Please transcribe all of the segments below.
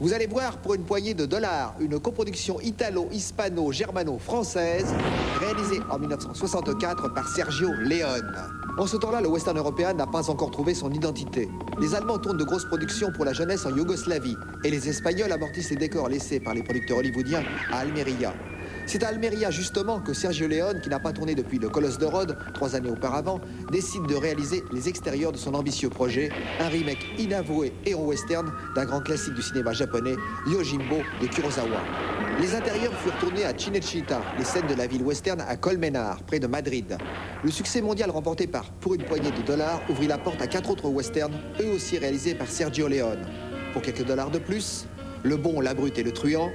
Vous allez voir pour une poignée de dollars une coproduction italo-hispano-germano-française réalisée en 1964 par Sergio Leone. En ce temps-là, le western européen n'a pas encore trouvé son identité. Les Allemands tournent de grosses productions pour la jeunesse en Yougoslavie et les Espagnols amortissent les décors laissés par les producteurs hollywoodiens à Almeria. C'est à Almeria justement que Sergio Leone, qui n'a pas tourné depuis le Colosse de Rhodes 3 années auparavant, décide de réaliser les extérieurs de son ambitieux projet, un remake inavoué et en western d'un grand classique du cinéma japonais, Yojimbo de Kurosawa. Les intérieurs furent tournés à Cinecittà, les scènes de la ville western à Colmenar, près de Madrid. Le succès mondial remporté par Pour une poignée de dollars ouvrit la porte à 4 autres westerns, eux aussi réalisés par Sergio Leone. Pour quelques dollars de plus, Le Bon, la Brute et le Truand,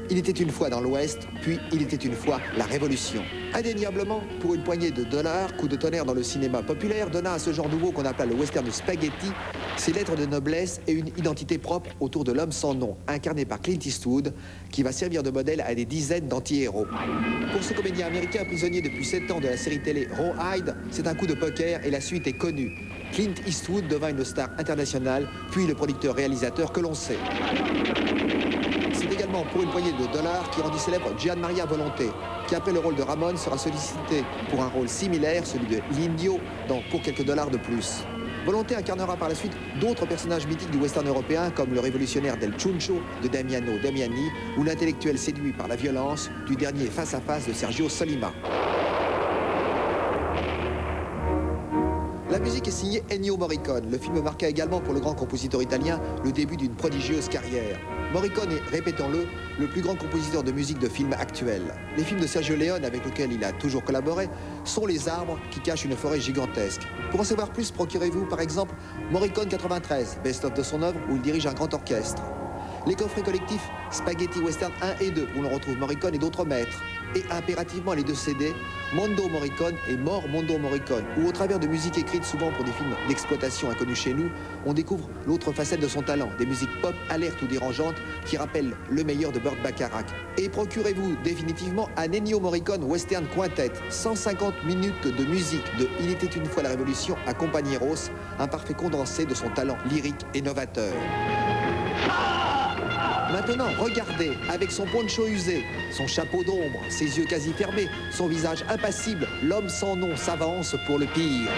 Il était une fois dans l'Ouest, puis Il était une fois la Révolution. Indéniablement, Pour une poignée de dollars, coup de tonnerre dans le cinéma populaire donna à ce genre nouveau qu'on appelle le western de spaghetti ses lettres de noblesse et une identité propre autour de l'homme sans nom, incarné par Clint Eastwood, qui va servir de modèle à des dizaines d'anti-héros. Pour ce comédien américain prisonnier depuis 7 ans de la série télé Rawhide, c'est un coup de poker et la suite est connue. Clint Eastwood devint une star internationale, puis le producteur-réalisateur que l'on sait. C'est également Pour une poignée de dollars qui rendit célèbre Gian Maria Volonté, qui après le rôle de Ramon sera sollicité pour un rôle similaire, celui de l'Indio, dans Pour quelques dollars de plus. Volonté incarnera par la suite d'autres personnages mythiques du western européen, comme le révolutionnaire Del Chuncho de Damiano Damiani ou l'intellectuel séduit par la violence du dernier Face à Face de Sergio Solima. La musique est signée Ennio Morricone. Le film marqua également pour le grand compositeur italien le début d'une prodigieuse carrière. Morricone est, répétons-le, le plus grand compositeur de musique de film actuel. Les films de Sergio Leone, avec lesquels il a toujours collaboré, sont les arbres qui cachent une forêt gigantesque. Pour en savoir plus, procurez-vous par exemple Morricone 93, best-of de son œuvre, où il dirige un grand orchestre. Les coffrets collectifs Spaghetti Western 1 et 2, où l'on retrouve Morricone et d'autres maîtres. Et impérativement les 2 CD, Mondo Morricone et Mort Mondo Morricone, où au travers de musiques écrites souvent pour des films d'exploitation inconnus chez nous, on découvre l'autre facette de son talent, des musiques pop alertes ou dérangeantes qui rappellent le meilleur de Burt Bacharach. Et procurez-vous définitivement un Ennio Morricone Western Quintet, 150 minutes de musique de Il était une fois la Révolution à Compañeros, un parfait condensé de son talent lyrique et novateur. Maintenant, regardez, avec son poncho usé, son chapeau d'ombre, ses yeux quasi fermés, son visage impassible, l'homme sans nom s'avance pour le pire.